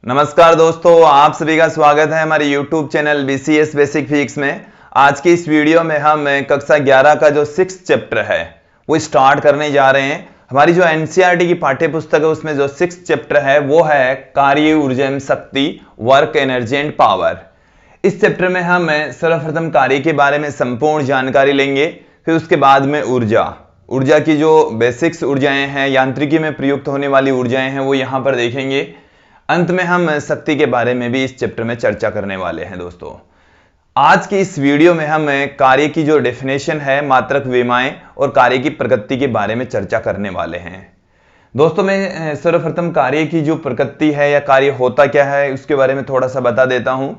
नमस्कार दोस्तों, आप सभी का स्वागत है हमारे YouTube channel BCS basic physics में। आज की इस वीडियो में हम कक्षा 11 का जो 6th चैप्टर है वो स्टार्ट करने जा रहे हैं। हमारी जो NCERT की पाठ्य पुस्तक है उसमें जो 6th चैप्टर है वो है कार्य, ऊर्जा एवं शक्ति, वर्क, एनर्जी एंड पावर। इस चैप्टर में हम सर्वप्रथम कार्य के बारे में संपूर्ण जानकारी लेंगे, फिर उसके बाद में ऊर्जा की जो बेसिक्स ऊर्जाएं हैं, यांत्रिकी में प्रयुक्त होने वाली ऊर्जाएं हैं वो यहाँ पर देखेंगे। अंत में हम शक्ति के बारे में भी इस चैप्टर में चर्चा करने वाले हैं। दोस्तों, आज की इस वीडियो में हम कार्य की जो डेफिनेशन है, मात्रक विमाएं और कार्य की प्रकृति के बारे में चर्चा करने वाले हैं। दोस्तों, मैं सर्वप्रथम कार्य की जो प्रकृति है या कार्य होता क्या है उसके बारे में थोड़ा सा बता देता हूं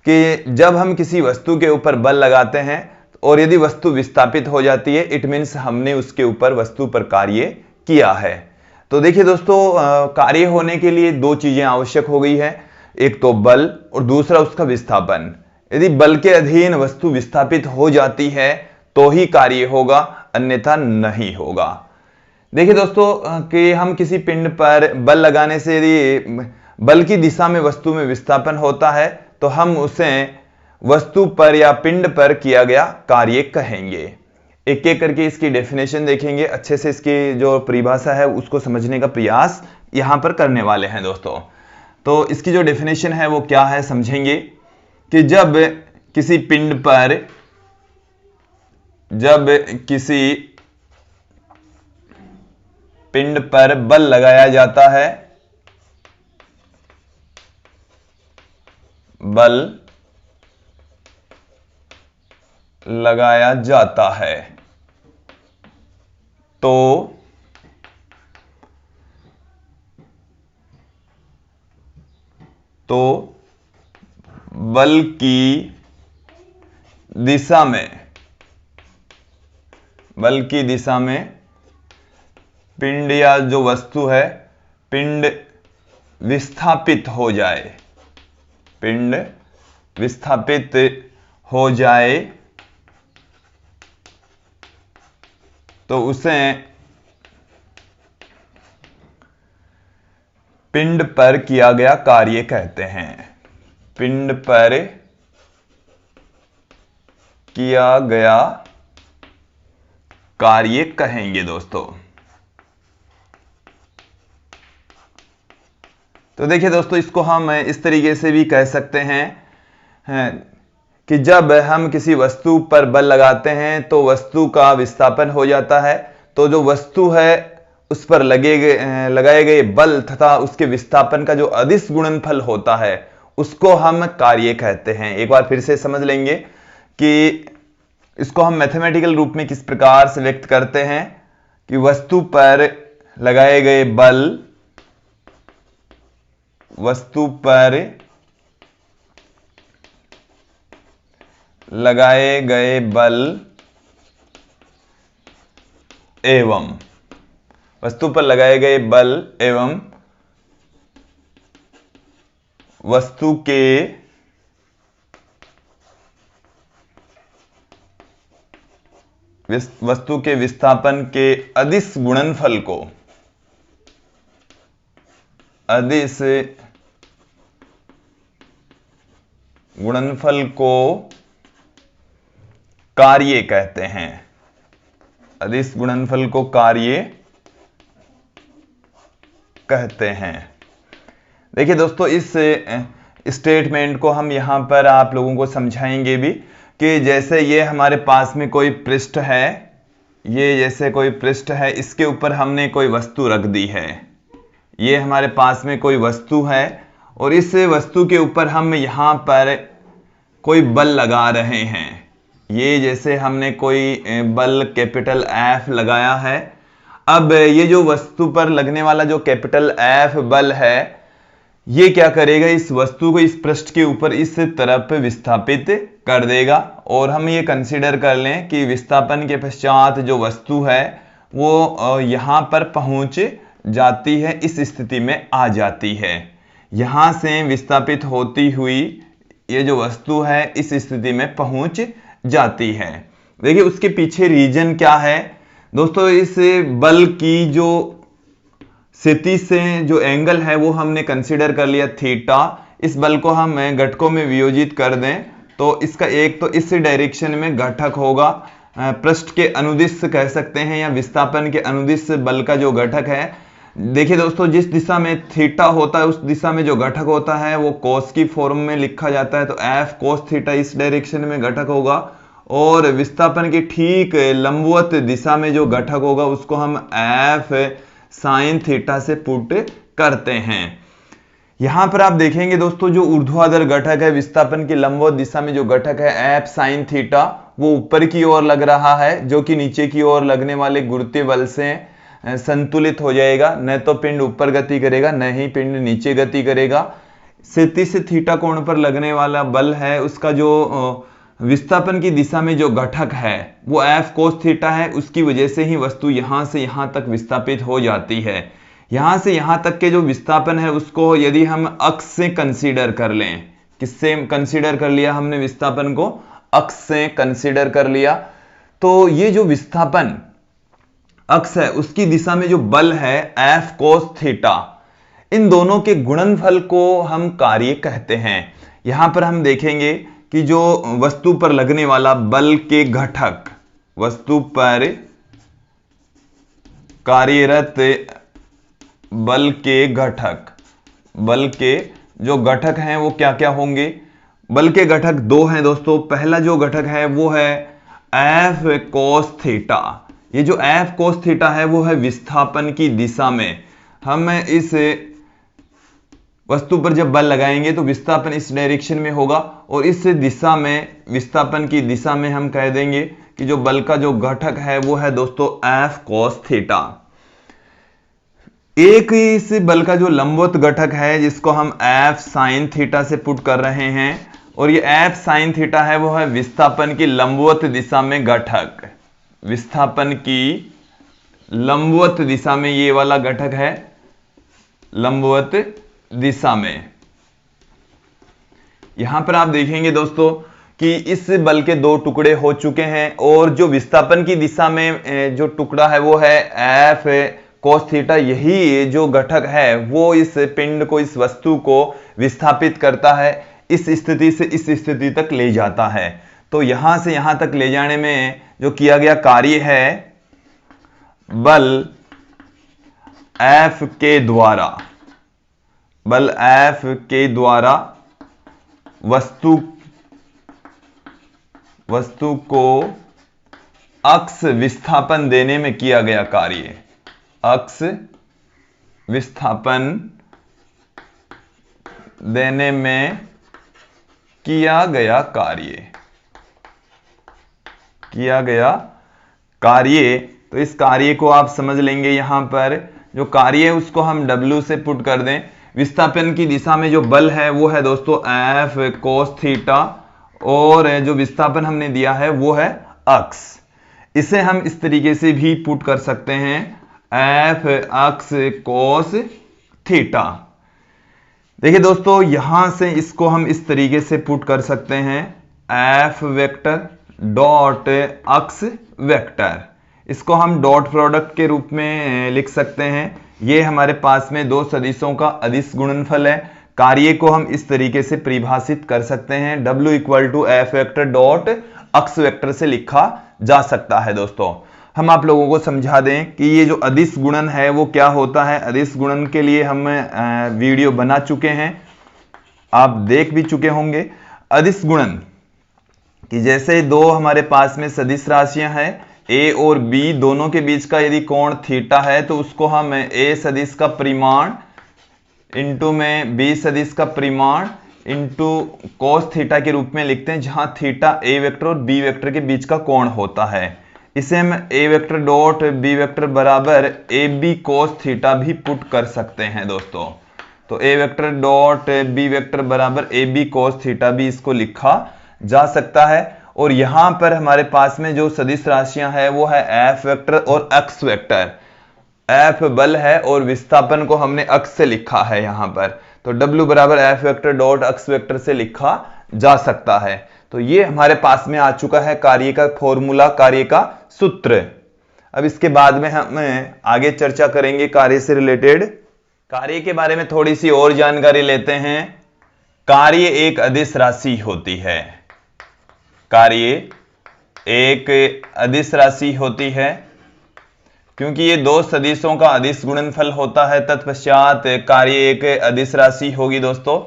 कि जब हम किसी वस्तु के ऊपर बल लगाते हैं और यदि वस्तु विस्थापित हो जाती है, इट मीन्स हमने उसके ऊपर वस्तु पर कार्य किया है। तो देखिए दोस्तों, कार्य होने के लिए दो चीजें आवश्यक हो गई है, एक तो बल और दूसरा उसका विस्थापन। यदि बल के अधीन वस्तु विस्थापित हो जाती है तो ही कार्य होगा, अन्यथा नहीं होगा। देखिए दोस्तों कि हम किसी पिंड पर बल लगाने से यदि बल की दिशा में वस्तु में विस्थापन होता है तो हम उसे वस्तु पर या पिंड पर किया गया कार्य कहेंगे। एक एक करके इसकी डेफिनेशन देखेंगे, अच्छे से इसकी जो परिभाषा है उसको समझने का प्रयास यहां पर करने वाले हैं। दोस्तों, तो इसकी जो डेफिनेशन है वो क्या है समझेंगे कि जब किसी पिंड पर बल लगाया जाता है, तो बल की दिशा में पिंड या जो वस्तु है, पिंड विस्थापित हो जाए तो उसे पिंड पर किया गया कार्य कहते हैं। पिंड पर किया गया कार्य कहेंगे। दोस्तों, तो देखिए दोस्तों, इसको हम इस तरीके से भी कह सकते हैं कि जब हम किसी वस्तु पर बल लगाते हैं तो वस्तु का विस्थापन हो जाता है, तो जो वस्तु है उस पर लगाए गए बल तथा उसके विस्थापन का जो अदिश गुणनफल होता है उसको हम कार्य कहते हैं। एक बार फिर से समझ लेंगे कि इसको हम मैथमेटिकल रूप में किस प्रकार से व्यक्त करते हैं कि वस्तु पर लगाए गए बल एवं वस्तु के विस्थापन के अदिश गुणनफल को कार्य कहते हैं। अदिश गुणनफल को कार्य कहते हैं। देखिए दोस्तों, इस स्टेटमेंट को हम यहां पर आप लोगों को समझाएंगे भी कि जैसे ये हमारे पास में कोई पृष्ठ है, इसके ऊपर हमने कोई वस्तु रख दी है। ये हमारे पास में कोई वस्तु है और इस वस्तु के ऊपर हम यहां पर कोई बल लगा रहे हैं। ये जैसे हमने कोई बल कैपिटल F लगाया है। अब ये जो वस्तु पर लगने वाला जो कैपिटल F बल है, ये क्या करेगा, इस वस्तु को इस पृष्ठ के ऊपर इस तरफ विस्थापित कर देगा। और हम ये कंसीडर कर लें कि विस्थापन के पश्चात जो वस्तु है वो यहां पर पहुंच जाती है, इस स्थिति में आ जाती है। यहां से विस्थापित होती हुई ये जो वस्तु है इस स्थिति में पहुंच जाती है। देखिए उसके पीछे रीजन क्या है दोस्तों, इस बल की जो क्षितिज से जो एंगल है वो हमने कंसीडर कर लिया थीटा। इस बल को हम घटकों में वियोजित कर दें तो इसका एक तो इस डायरेक्शन में घटक होगा, पृष्ठ के अनुदिश कह सकते हैं या विस्थापन के अनुदिश बल का जो घटक है। देखिए दोस्तों, जिस दिशा में थीटा होता है उस दिशा में जो घटक होता है वो कोस की फॉर्म में लिखा जाता है, तो एफ कोस थीटा इस डायरेक्शन में घटक होगा, और विस्थापन की ठीक लंबवत दिशा में जो घटक होगा उसको हम एफ साइन थीटा से पुट करते हैं। यहां पर आप देखेंगे दोस्तों, जो ऊर्ध्वाधर घटक है विस्थापन की लंबवत दिशा में जो घटक है एफ साइन थीटा, वो ऊपर की ओर लग रहा है, जो कि नीचे की ओर लगने वाले गुरुत्वीय बल से संतुलित हो जाएगा। न तो पिंड ऊपर गति करेगा न ही पिंड नीचे गति करेगा। क्षितिज से थीटा कोण पर लगने वाला बल है, उसका जो विस्थापन की दिशा में जो घटक है वो एफ कोस थीटा है, उसकी वजह से ही वस्तु यहां से यहां तक विस्थापित हो जाती है। यहां से यहां तक के जो विस्थापन है उसको यदि हम अक्ष से कंसीडर कर लें, किससे कंसीडर कर लिया हमने विस्थापन को? अक्ष से कंसीडर कर लिया, तो ये जो विस्थापन अक्ष है उसकी दिशा में जो बल है एफ कोस थीटा, इन दोनों के गुणनफल को हम कार्य कहते हैं। यहां पर हम देखेंगे कि जो वस्तु पर लगने वाला बल के घटक, वस्तु पर कार्यरत बल के घटक, बल के जो घटक हैं वो क्या क्या होंगे? बल के घटक दो हैं दोस्तों। पहला जो घटक है वो है एफ कोस थीटा। ये जो एफ कोस थीटा है वो है विस्थापन की दिशा में। हम इस वस्तु पर जब बल लगाएंगे तो विस्थापन इस डायरेक्शन में होगा, और इस दिशा में, विस्थापन की दिशा में हम कह देंगे कि जो बल का जो घटक है वो है दोस्तों एफ कोस थीटा। एक इस बल का जो लंबवत घटक है जिसको हम एफ साइन थीटा से पुट कर रहे हैं, और ये एफ साइन थीटा है वो है विस्थापन की लंबवत दिशा में घटक। विस्थापन की लंबवत दिशा में ये वाला घटक है, लंबवत दिशा में। यहां पर आप देखेंगे दोस्तों कि इस बल के दो टुकड़े हो चुके हैं, और जो विस्थापन की दिशा में जो टुकड़ा है वो है एफ कोस थीटा। यही जो घटक है वो इस पिंड को, इस वस्तु को विस्थापित करता है, इस स्थिति से इस स्थिति तक ले जाता है। तो यहां से यहां तक ले जाने में जो किया गया कार्य है बल एफ के द्वारा, बल एफ के द्वारा वस्तु को अक्ष विस्थापन देने में किया गया कार्य, अक्ष विस्थापन देने में किया गया कार्य, किया गया कार्य। तो इस कार्य को आप समझ लेंगे। यहां पर जो कार्य है उसको हम W से पुट कर दें। विस्थापन की दिशा में जो बल है वो है दोस्तों एफ कोस थीटा, और जो विस्थापन हमने दिया है वो है अक्ष। इसे हम इस तरीके से भी पुट कर सकते हैं, एफ अक्ष कोस थीटा। देखिए दोस्तों, यहां से इसको हम इस तरीके से पुट कर सकते हैं, एफ वेक्टर डॉट अक्ष वेक्टर। इसको हम डॉट प्रोडक्ट के रूप में लिख सकते हैं। ये हमारे पास में दो सदिशों का अदिश गुणनफल है। कार्य को हम इस तरीके से परिभाषित कर सकते हैं, W equal to F vector dot अक्ष वेक्टर से लिखा जा सकता है। दोस्तों, हम आप लोगों को समझा दें कि ये जो अदिश गुणन है वो क्या होता है। अदिश गुणन के लिए हम वीडियो बना चुके हैं, आप देख भी चुके होंगे। अदिश गुणन कि जैसे दो हमारे पास में सदिश राशियां हैं, ए और बी, दोनों के बीच का यदि कोण थीटा है तो उसको हम ए सदिश का परिमाण इंटू में बी सदिश का परिमाण इंटू कोस थीटा के रूप में लिखते हैं, जहां थीटा ए वेक्टर और बी वेक्टर के बीच का कोण होता है। इसे हम ए वेक्टर डॉट बी वेक्टर बराबर ए बी कोस थीटा भी पुट कर सकते हैं दोस्तों। तो ए वेक्टर डॉट बी वेक्टर बराबर ए बी कोस थीटा भी इसको लिखा जा सकता है। और यहां पर हमारे पास में जो सदिश राशियां हैं वो है एफ वेक्टर और एक्स वेक्टर। एफ बल है और विस्थापन को हमने अक्ष से लिखा है यहां पर, तो W बराबर एफ वेक्टर डॉट अक्ष वेक्टर से लिखा जा सकता है। तो ये हमारे पास में आ चुका है कार्य का फॉर्मूला, कार्य का सूत्र। अब इसके बाद में हम आगे चर्चा करेंगे कार्य से रिलेटेड। कार्य के बारे में थोड़ी सी और जानकारी लेते हैं। कार्य एक अदिश राशि होती है। कार्य एक अदिश राशि होती है क्योंकि ये दो सदिशों का अदिश गुणनफल होता है, तत्पश्चात कार्य एक अदिश राशि होगी दोस्तों।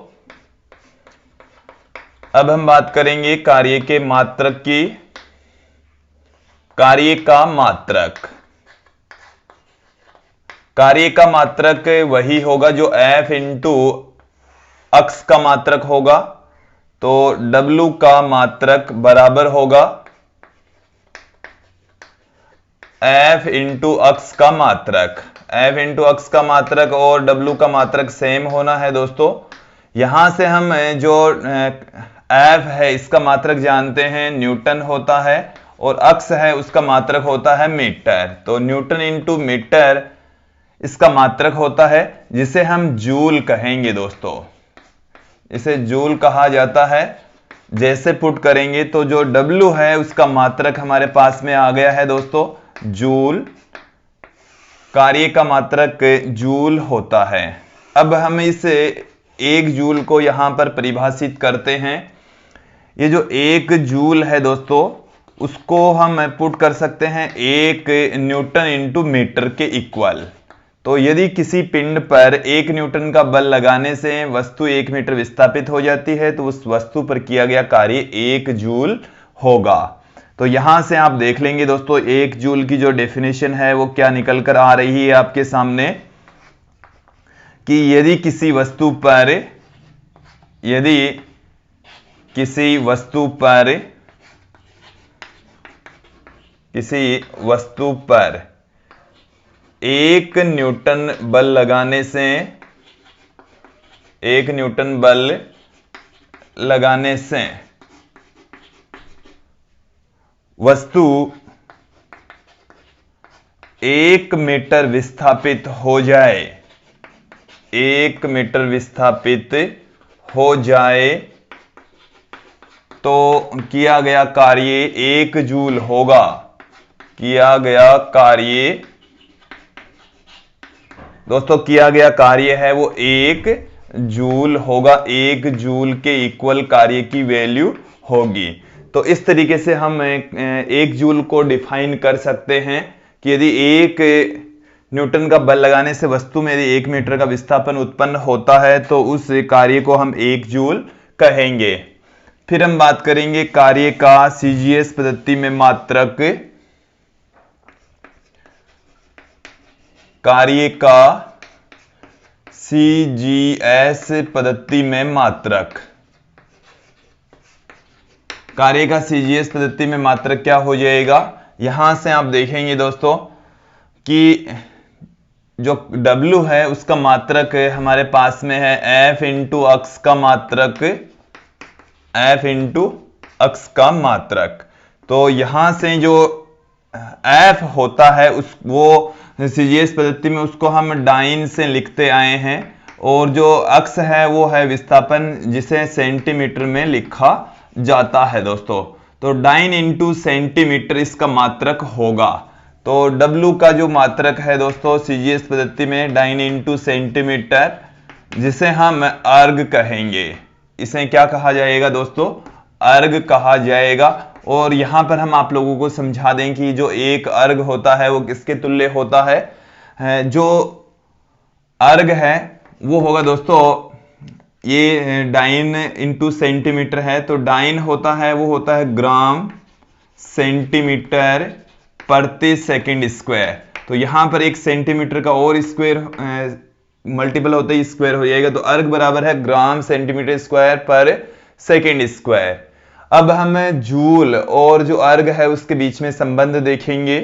अब हम बात करेंगे कार्य के मात्रक की। कार्य का मात्रक, कार्य का मात्रक वही होगा जो f इंटू अक्ष का मात्रक होगा। तो W का मात्रक बराबर होगा f इंटू अक्ष का मात्रक। f इंटू अक्ष का मात्रक और W का मात्रक सेम होना है दोस्तों। यहां से हम जो f है इसका मात्रक जानते हैं, न्यूटन होता है, और अक्ष है उसका मात्रक होता है मीटर। तो न्यूटन इंटू मीटर इसका मात्रक होता है, जिसे हम जूल कहेंगे दोस्तों। इसे जूल कहा जाता है। जैसे पुट करेंगे तो जो W है उसका मात्रक हमारे पास में आ गया है दोस्तों, जूल। कार्य का मात्रक जूल होता है। अब हम इस 1 जूल को यहां पर परिभाषित करते हैं। ये जो 1 जूल है दोस्तों, उसको हम पुट कर सकते हैं 1 न्यूटन इंटू मीटर के इक्वल। तो यदि किसी पिंड पर 1 न्यूटन का बल लगाने से वस्तु 1 मीटर विस्थापित हो जाती है तो उस वस्तु पर किया गया कार्य 1 जूल होगा। तो यहां से आप देख लेंगे दोस्तों 1 जूल की जो डेफिनेशन है वो क्या निकल कर आ रही है आपके सामने, कि यदि किसी वस्तु पर 1 न्यूटन बल लगाने से 1 न्यूटन बल लगाने से वस्तु 1 मीटर विस्थापित हो जाए, 1 मीटर विस्थापित हो जाए, तो किया गया कार्य 1 जूल होगा। किया गया कार्य दोस्तों, किया गया कार्य है वो 1 जूल होगा। 1 जूल के इक्वल कार्य की वैल्यू होगी। तो इस तरीके से हम 1 जूल को डिफाइन कर सकते हैं कि यदि 1 न्यूटन का बल लगाने से वस्तु में यदि 1 मीटर का विस्थापन उत्पन्न होता है तो उस कार्य को हम 1 जूल कहेंगे। फिर हम बात करेंगे कार्य का CGS पद्धति में मात्रक। कार्य का CGS पद्धति में मात्रक। कार्य का CGS पद्धति में मात्रक क्या हो जाएगा? यहां से आप देखेंगे दोस्तों कि जो W है उसका मात्रक हमारे पास में है F इंटू अक्ष का मात्रक, F इंटू अक्ष का मात्रक। तो यहां से जो F होता है वो CGS पद्धति में उसको हम डाइन से लिखते आए हैं, और जो अक्ष है वो है विस्थापन, जिसे सेंटीमीटर में लिखा जाता है दोस्तों। तो डाइन इंटू सेंटीमीटर इसका मात्रक होगा। तो W का जो मात्रक है दोस्तों CGS पद्धति में डाइन इंटू सेंटीमीटर, जिसे हम अर्ग कहेंगे। इसे क्या कहा जाएगा दोस्तों? अर्ग कहा जाएगा। और यहां पर हम आप लोगों को समझा दें कि जो एक अर्ग होता है वो किसके तुल्य होता है। जो अर्ग है वो होगा दोस्तों, ये डाइन इंटू सेंटीमीटर है, तो डाइन होता है वो होता है ग्राम सेंटीमीटर प्रति सेकंड स्क्वायर। तो यहां पर एक सेंटीमीटर का और स्क्वायर मल्टीपल होता है, स्क्वायर हो जाएगा। तो अर्ग बराबर है ग्राम सेंटीमीटर स्क्वायर पर सेकंड स्क्वायर। अब हम जूल और जो अर्ग है उसके बीच में संबंध देखेंगे।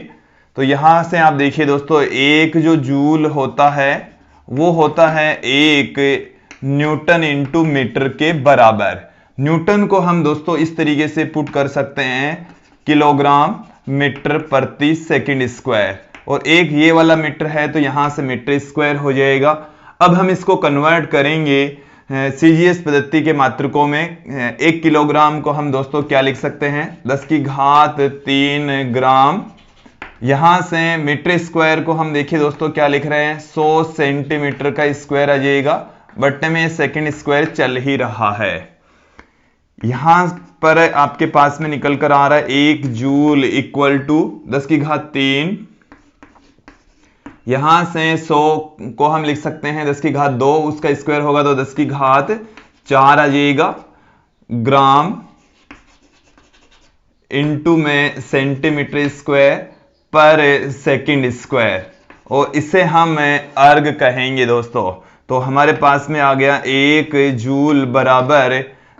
तो यहां से आप देखिए दोस्तों, एक जो जूल होता है वो होता है 1 न्यूटन इंटू मीटर के बराबर। न्यूटन को हम दोस्तों इस तरीके से पुट कर सकते हैं किलोग्राम मीटर प्रति सेकंड स्क्वायर, और एक ये वाला मीटर है तो यहां से मीटर स्क्वायर हो जाएगा। अब हम इसको कन्वर्ट करेंगे CGS पद्धति के मात्रकों में। 1 किलोग्राम को हम दोस्तों क्या लिख सकते हैं? 10 की घात 3 ग्राम यहां से मीटर स्क्वायर को हम देखिए दोस्तों क्या लिख रहे हैं, 100 सेंटीमीटर का स्क्वायर आ जाएगा, बट में सेकंड स्क्वायर चल ही रहा है। यहां पर आपके पास में निकल कर आ रहा है 1 जूल इक्वल टू 10⁻3। यहां से 100 को हम लिख सकते हैं 10⁻2, उसका स्क्वायर होगा तो 10⁻4 आ जाएगा ग्राम इंटू में सेंटीमीटर स्क्वायर पर सेकंड स्क्वायर, और इसे हम अर्ग कहेंगे दोस्तों। तो हमारे पास में आ गया 1 जूल बराबर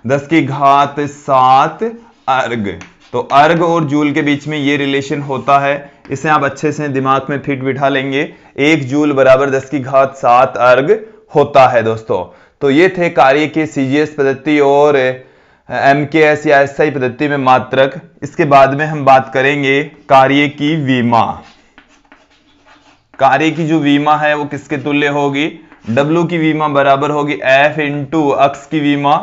10⁻7 अर्ग। तो अर्ग और जूल के बीच में ये रिलेशन होता है, इसे आप अच्छे से दिमाग में फिट बिठा लेंगे। 1 जूल बराबर 10⁻7 अर्ग होता है दोस्तों। तो ये थे कार्य की सीजीएस पद्धति और एमकेएस या एसआई पद्धति में मात्रक। इसके बाद में हम बात करेंगे कार्य की विमा। कार्य की जो विमा है वो किसके तुल्य होगी, W की विमा बराबर होगी F इंटू अक्ष की विमा।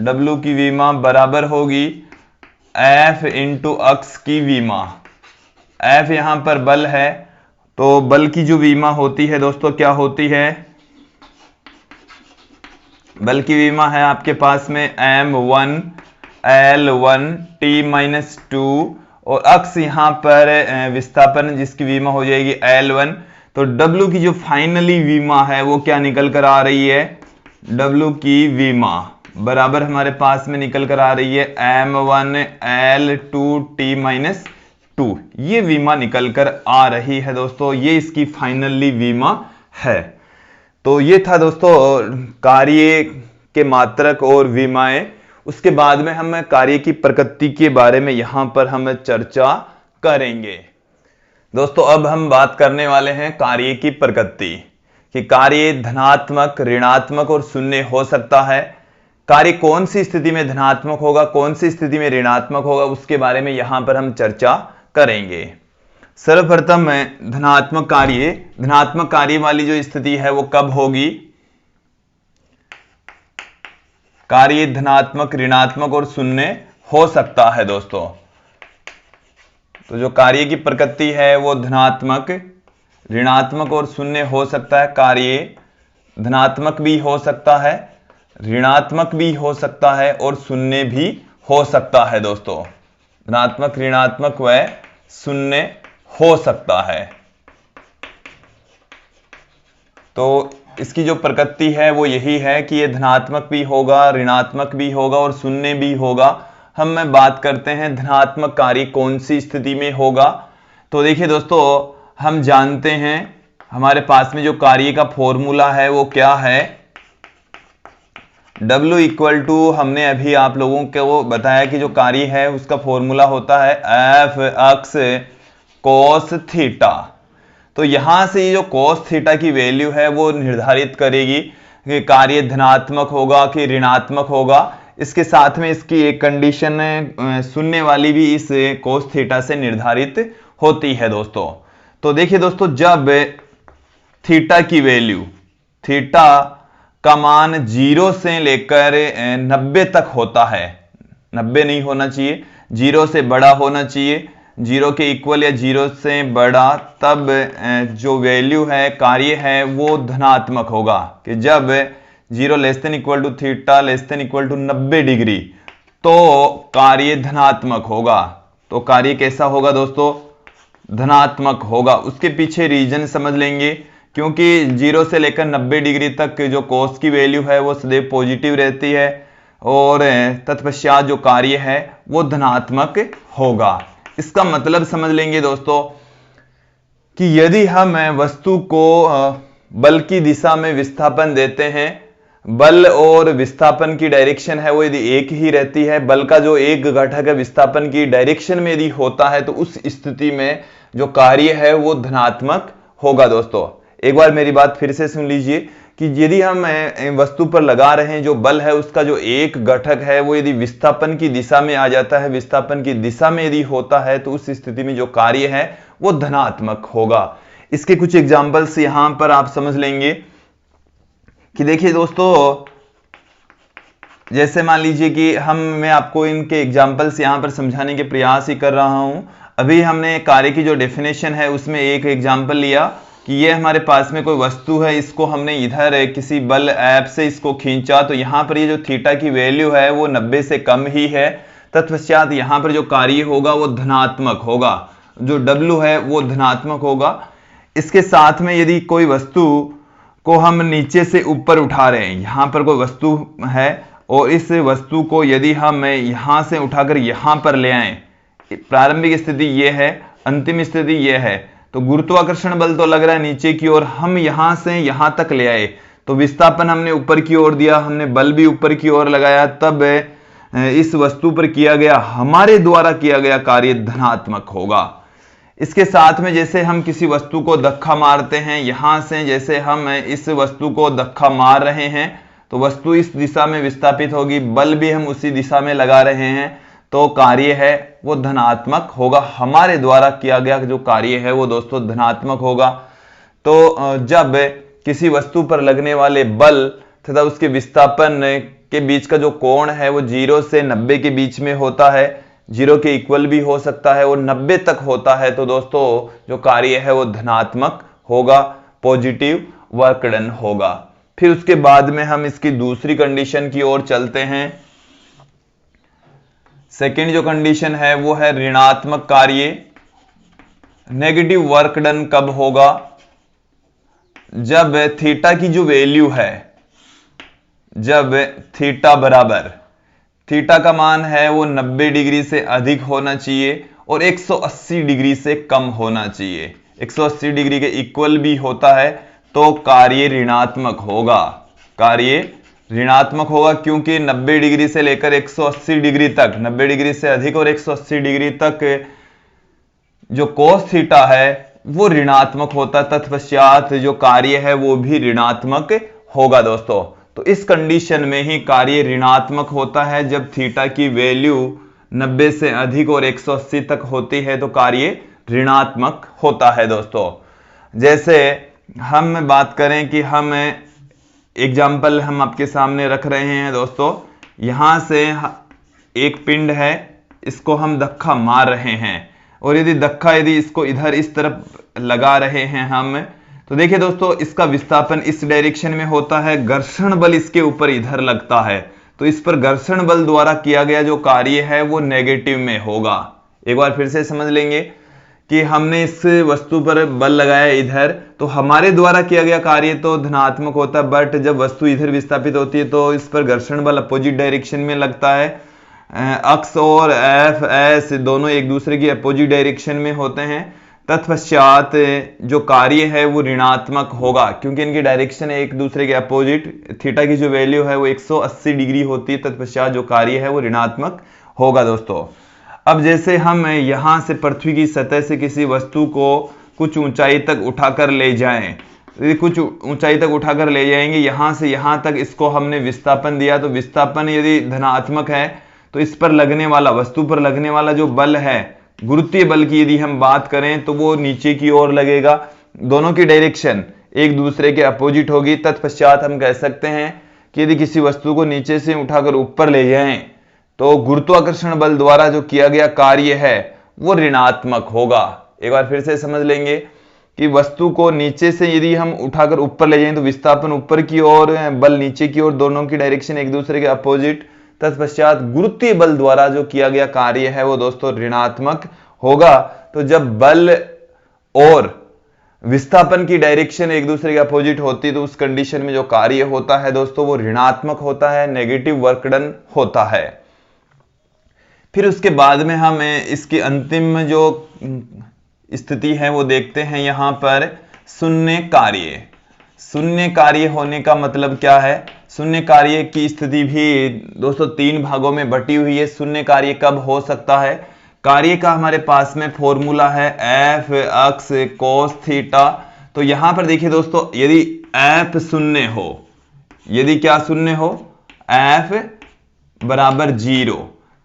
W की विमा बराबर होगी F इंटू अक्ष की विमा। F यहां पर बल है, तो बल की जो विमा होती है दोस्तों क्या होती है, बल की विमा है आपके पास में M1 L1 T-2, और अक्ष यहां पर विस्थापन जिसकी विमा हो जाएगी L1। तो W की जो फाइनली विमा है वो क्या निकल कर आ रही है, W की विमा बराबर हमारे पास में निकल कर आ रही है M1 L2 T-2। ये विमा निकल कर आ रही है दोस्तों, ये इसकी फाइनली विमा है। तो ये था दोस्तों कार्य के मात्रक और विमाएं। उसके बाद में हम कार्य की प्रकृति के बारे में यहां पर हम चर्चा करेंगे दोस्तों। अब हम बात करने वाले हैं कार्य की प्रकृति, कि कार्य धनात्मक, ऋणात्मक और शून्य हो सकता है। कार्य कौन सी स्थिति में धनात्मक होगा, कौन सी स्थिति में ऋणात्मक होगा, उसके बारे में यहां पर हम चर्चा करेंगे। सर्वप्रथम धनात्मक कार्य वाली जो स्थिति है वो कब होगी, कार्य धनात्मक, ऋणात्मक और शून्य हो सकता है दोस्तों। तो जो कार्य की प्रकृति है वो धनात्मक, ऋणात्मक और शून्य हो सकता है। कार्य धनात्मक भी हो सकता है, ऋणात्मक भी हो सकता है और शून्य भी हो सकता है दोस्तों। धनात्मक, ऋणात्मक व शून्य हो सकता है। तो इसकी जो प्रकृति है वो यही है कि ये धनात्मक भी होगा, ऋणात्मक भी होगा और शून्य भी होगा। हम बात करते हैं धनात्मक कार्य कौन सी स्थिति में होगा। तो देखिए दोस्तों, हम जानते हैं हमारे पास में जो कार्य का फॉर्मूला है वो क्या है, W इक्वल टू, हमने अभी आप लोगों को बताया कि जो कार्य है उसका फॉर्मूला होता है F अक्ष cos थीटा। तो यहां से ये जो cos थीटा की वैल्यू है वो निर्धारित करेगी कि कार्य धनात्मक होगा कि ऋणात्मक होगा। इसके साथ में इसकी एक कंडीशन शून्य वाली भी इस cos थीटा से निर्धारित होती है दोस्तों। तो देखिए दोस्तों, जब थीटा की वैल्यू, थीटा का मान 0 से लेकर 90 तक होता है, 90 नहीं होना चाहिए, 0 से बड़ा होना चाहिए, 0 के इक्वल या 0 से बड़ा, तब जो वैल्यू है, कार्य है, वो धनात्मक होगा। कि जब 0 less than equal to theta less than equal to 90 degree, तो कार्य धनात्मक होगा। तो कार्य कैसा होगा दोस्तों, धनात्मक होगा। उसके पीछे रीजन समझ लेंगे, क्योंकि 0 से लेकर 90 डिग्री तक जो cos की वैल्यू है वो सदैव पॉजिटिव रहती है, और तत्पश्चात जो कार्य है वो धनात्मक होगा। इसका मतलब समझ लेंगे दोस्तों कि यदि हम वस्तु को बल की दिशा में विस्थापन देते हैं, बल और विस्थापन की डायरेक्शन है वो यदि एक ही रहती है, बल का जो एक घटक है विस्थापन की डायरेक्शन में यदि होता है, तो उस स्थिति में जो कार्य है वो धनात्मक होगा दोस्तों। एक बार मेरी बात फिर से सुन लीजिए कि यदि हम वस्तु पर लगा रहे हैं, जो बल है उसका जो एक घटक है वो यदि विस्थापन की दिशा में आ जाता है, विस्थापन की दिशा में यदि होता है, तो उस स्थिति में जो कार्य है वो धनात्मक होगा। इसके कुछ एग्जांपल्स यहां पर आप समझ लेंगे कि देखिए दोस्तों, जैसे मान लीजिए कि मैं आपको इनके एग्जांपल्स यहां पर समझाने के प्रयास ही कर रहा हूं। अभी हमने कार्य की जो डेफिनेशन है उसमें एक एग्जांपल लिया कि ये हमारे पास में कोई वस्तु है, इसको हमने इधर किसी बल ऐप से इसको खींचा, तो यहाँ पर ये जो थीटा की वैल्यू है वो 90 से कम ही है। तत्पश्चात यहाँ पर जो कार्य होगा वो धनात्मक होगा, जो W है वो धनात्मक होगा। इसके साथ में यदि कोई वस्तु को हम नीचे से ऊपर उठा रहे हैं, यहाँ पर कोई वस्तु है और इस वस्तु को यदि हम यहाँ से उठाकर यहाँ पर ले आए, प्रारंभिक स्थिति ये है, अंतिम स्थिति ये है, तो गुरुत्वाकर्षण बल तो लग रहा है नीचे की ओर, हम यहां से यहां तक ले आए तो विस्थापन हमने ऊपर की ओर दिया, हमने बल भी ऊपर की ओर लगाया, तब इस वस्तु पर किया गया, हमारे द्वारा किया गया कार्य धनात्मक होगा। इसके साथ में जैसे हम किसी वस्तु को धक्का मारते हैं, यहां से जैसे हम इस वस्तु को धक्का मार रहे हैं तो वस्तु इस दिशा में विस्थापित होगी, बल भी हम उसी दिशा में लगा रहे हैं, तो कार्य है वो धनात्मक होगा। हमारे द्वारा किया गया जो कार्य है वो दोस्तों धनात्मक होगा। तो जब किसी वस्तु पर लगने वाले बल तथा उसके विस्थापन के बीच का जो कोण है वो 0 से 90 के बीच में होता है, 0 के इक्वल भी हो सकता है और 90 तक होता है, तो दोस्तों जो कार्य है वो धनात्मक होगा, पॉजिटिव वर्क डन होगा। फिर उसके बाद में हम इसकी दूसरी कंडीशन की ओर चलते हैं। सेकेंड जो कंडीशन है वो है ऋणात्मक कार्य। नेगेटिव वर्क डन कब होगा? जब थीटा की जो वैल्यू है, जब थीटा बराबर, थीटा का मान है वो 90 डिग्री से अधिक होना चाहिए और 180 डिग्री से कम होना चाहिए, 180 डिग्री के इक्वल भी होता है, तो कार्य ऋणात्मक होगा। कार्य ऋणात्मक होगा क्योंकि 90 डिग्री से लेकर 180 डिग्री तक, 90 डिग्री से अधिक और 180 डिग्री तक जो कोस थीटा है वो ऋणात्मक होता है, तत्पश्चात जो कार्य है वो भी ऋणात्मक होगा दोस्तों। तो इस कंडीशन में ही कार्य ऋणात्मक होता है जब थीटा की वैल्यू 90 से अधिक और 180 तक होती है, तो कार्य ऋणात्मक होता है दोस्तों। जैसे हम बात करें कि हम एग्जाम्पल हम आपके सामने रख रहे हैं दोस्तों, यहां से एक पिंड है, इसको हम धक्का मार रहे हैं और यदि इसको इधर इस तरफ लगा रहे हैं हम, तो देखिए दोस्तों इसका विस्थापन इस डायरेक्शन में होता है, घर्षण बल इसके ऊपर इधर लगता है, तो इस पर घर्षण बल द्वारा किया गया जो कार्य है वो नेगेटिव में होगा। एक बार फिर से समझ लेंगे कि हमने इस वस्तु पर बल लगाया इधर, तो हमारे द्वारा किया गया कार्य तो धनात्मक होता है, बट जब वस्तु इधर विस्थापित होती है तो इस पर घर्षण बल अपोजिट डायरेक्शन में लगता है। अक्स और एफ एस दोनों एक दूसरे की अपोजिट डायरेक्शन में होते हैं, तत्पश्चात जो कार्य है वो ऋणात्मक होगा क्योंकि इनकी डायरेक्शन है एक दूसरे के अपोजिट। थीटा की जो वैल्यू है वो 180 डिग्री होती है, तत्पश्चात जो कार्य है वो ऋणात्मक होगा दोस्तों। अब जैसे हम यहां से पृथ्वी की सतह से किसी वस्तु को कुछ ऊंचाई तक उठाकर ले जाएं, यदि कुछ ऊंचाई तक उठाकर ले जाएंगे, यहां से यहां तक इसको हमने विस्थापन दिया, तो विस्थापन यदि धनात्मक है तो इस पर लगने वाला, वस्तु पर लगने वाला जो बल है, गुरुत्वीय बल की यदि हम बात करें तो वो नीचे की ओर लगेगा, दोनों की डायरेक्शन एक दूसरे के अपोजिट होगी। तत्पश्चात हम कह सकते हैं कि यदि किसी वस्तु को नीचे से उठाकर ऊपर ले जाएं तो गुरुत्वाकर्षण बल द्वारा जो किया गया कार्य है वो ऋणात्मक होगा। एक बार फिर से समझ लेंगे कि वस्तु को नीचे से यदि हम उठाकर ऊपर ले जाएं तो विस्थापन ऊपर की ओर, बल नीचे की ओर, दोनों की डायरेक्शन एक दूसरे के अपोजिट। तत्पश्चात गुरुत्वीय बल द्वारा जो किया गया कार्य है वो दोस्तों ऋणात्मक होगा। तो जब बल और विस्थापन की डायरेक्शन एक दूसरे के अपोजिट होती है तो उस कंडीशन में जो कार्य होता है दोस्तों वो ऋणात्मक होता है, नेगेटिव वर्क डन होता है। फिर उसके बाद में हम इसकी अंतिम जो स्थिति है वो देखते हैं यहां पर, शून्य कार्य। शून्य कार्य होने का मतलब क्या है? शून्य कार्य की स्थिति भी दोस्तों 3 भागों में बटी हुई है। शून्य कार्य कब हो सकता है? कार्य का हमारे पास में फॉर्मूला है एफ अक्स कोस थीटा। तो यहां पर देखिए दोस्तों, यदि एफ शून्य हो, यदि क्या शून्य हो, एफ बराबर 0,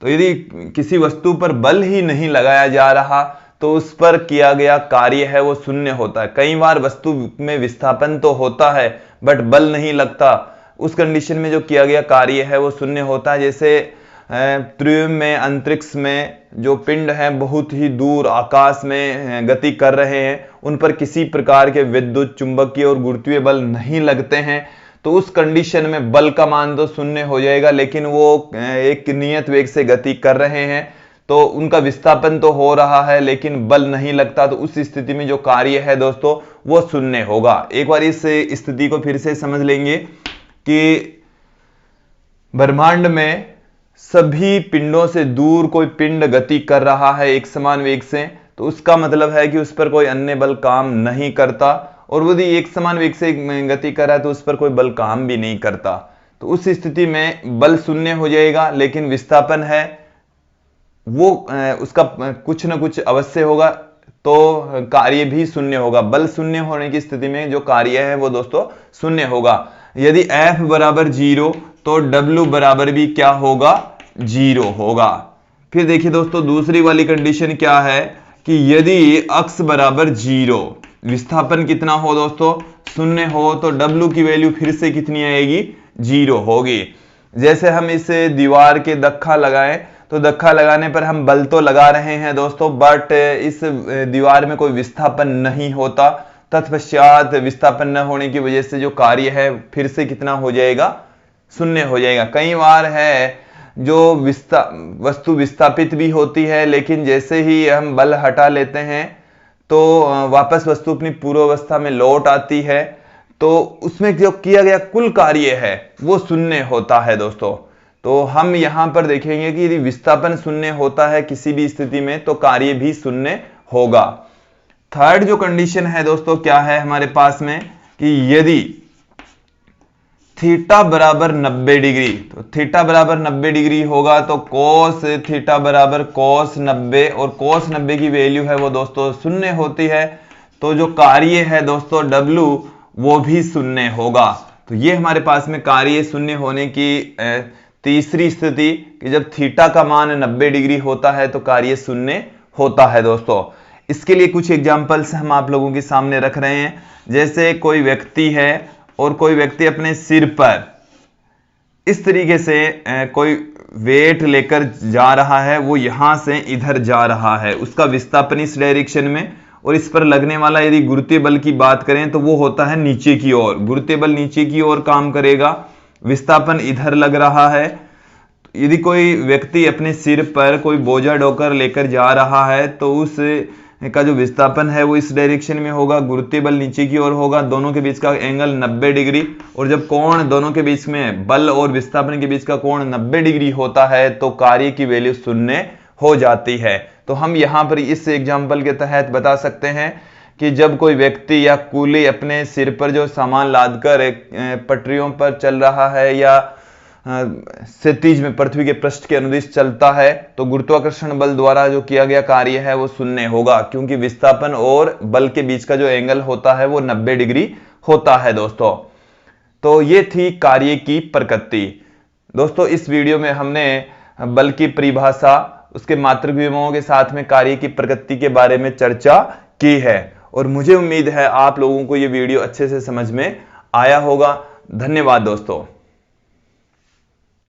तो यदि किसी वस्तु पर बल ही नहीं लगाया जा रहा तो उस पर किया गया कार्य है वो शून्य होता है। कई बार वस्तु में विस्थापन तो होता है बट बल नहीं लगता, उस कंडीशन में जो किया गया कार्य है वो शून्य होता है। जैसे त्रिविम में, अंतरिक्ष में जो पिंड हैं बहुत ही दूर आकाश में गति कर रहे हैं, उन पर किसी प्रकार के विद्युत, चुंबकीय और गुरुत्वीय बल नहीं लगते हैं, तो उस कंडीशन में बल का मान तो शून्य हो जाएगा, लेकिन वो एक नियत वेग से गति कर रहे हैं तो उनका विस्थापन तो हो रहा है लेकिन बल नहीं लगता, तो उस स्थिति में जो कार्य है दोस्तों वो शून्य होगा। एक बार इस स्थिति को फिर से समझ लेंगे कि ब्रह्मांड में सभी पिंडों से दूर कोई पिंड गति कर रहा है एक समान वेग से, तो उसका मतलब है कि उस पर कोई अन्य बल काम नहीं करता, और यदि एक समान वेग से गति कर रहा है तो उस पर कोई बल काम भी नहीं करता। तो उस स्थिति में बल शून्य हो जाएगा, लेकिन विस्थापन है वो उसका कुछ ना कुछ अवश्य होगा, तो कार्य भी शून्य होगा। बल शून्य होने की स्थिति में जो कार्य है वो दोस्तों शून्य होगा। यदि F बराबर 0 तो W बराबर भी क्या होगा, 0 होगा। फिर देखिए दोस्तों दूसरी वाली कंडीशन क्या है कि यदि अक्स बराबर 0, विस्थापन कितना हो दोस्तों, शून्य हो, तो W की वैल्यू फिर से कितनी आएगी, 0 होगी। जैसे हम इस दीवार के धक्का लगाएं तो धक्का लगाने पर हम बल तो लगा रहे हैं दोस्तों, बट इस दीवार में कोई विस्थापन नहीं होता, तत्पश्चात विस्थापन न होने की वजह से जो कार्य है फिर से कितना हो जाएगा, शून्य हो जाएगा। कई बार है जो वस्तु विस्थापित भी होती है, लेकिन जैसे ही हम बल हटा लेते हैं तो वापस वस्तु अपनी पूर्वावस्था में लौट आती है, तो उसमें जो किया गया कुल कार्य है वो शून्य होता है दोस्तों। तो हम यहां पर देखेंगे कि यदि विस्थापन शून्य होता है किसी भी स्थिति में तो कार्य भी शून्य होगा। थर्ड जो कंडीशन है दोस्तों क्या है हमारे पास में कि यदि थीटा बराबर 90 डिग्री, तो थीटा बराबर 90 डिग्री होगा तो कोस थीटा बराबर कोस 90, और कोस 90 की वैल्यू है वो दोस्तों शून्य होती है, तो जो कार्य है दोस्तों W वो भी शून्य होगा। तो ये हमारे पास में कार्य शून्य होने की तीसरी स्थिति कि जब थीटा का मान 90 डिग्री होता है तो कार्य शून्य होता है दोस्तों। इसके लिए कुछ एग्जांपल्स हम आप लोगों के सामने रख रहे हैं। जैसे कोई व्यक्ति है और कोई व्यक्ति अपने सिर पर इस तरीके से कोई वेट लेकर जा रहा है, वो यहां से इधर जा रहा है, उसका विस्थापन इस डायरेक्शन में, और इस पर लगने वाला यदि गुरुत्वीय बल की बात करें तो वो होता है नीचे की ओर, गुरुत्वीय बल नीचे की ओर काम करेगा, विस्थापन इधर लग रहा है। यदि कोई व्यक्ति अपने सिर पर कोई बोझा ढोकर लेकर जा रहा है तो उस का जो विस्थापन है वो इस डायरेक्शन में होगा, गुरुत्वीय बल नीचे की ओर होगा, दोनों के बीच का एंगल 90 डिग्री, और जब कोण दोनों के बीच में बल और विस्थापन के बीच का कोण 90 डिग्री होता है तो कार्य की वैल्यू शून्य हो जाती है। तो हम यहाँ पर इस एग्जाम्पल के तहत बता सकते हैं कि जब कोई व्यक्ति या कूली अपने सिर पर जो सामान लादकर पटरियों पर चल रहा है या क्षितिज में पृथ्वी के पृष्ठ के अनुदिश चलता है तो गुरुत्वाकर्षण बल द्वारा जो किया गया कार्य है वो शून्य होगा, क्योंकि विस्थापन और बल के बीच का जो एंगल होता है वो 90 डिग्री होता है दोस्तों। तो ये थी कार्य की प्रकृति। दोस्तों इस वीडियो में हमने बल की परिभाषा, उसके मात्रक विभवों के साथ में कार्य की प्रकृति के बारे में चर्चा की है, और मुझे उम्मीद है आप लोगों को ये वीडियो अच्छे से समझ में आया होगा। धन्यवाद दोस्तों।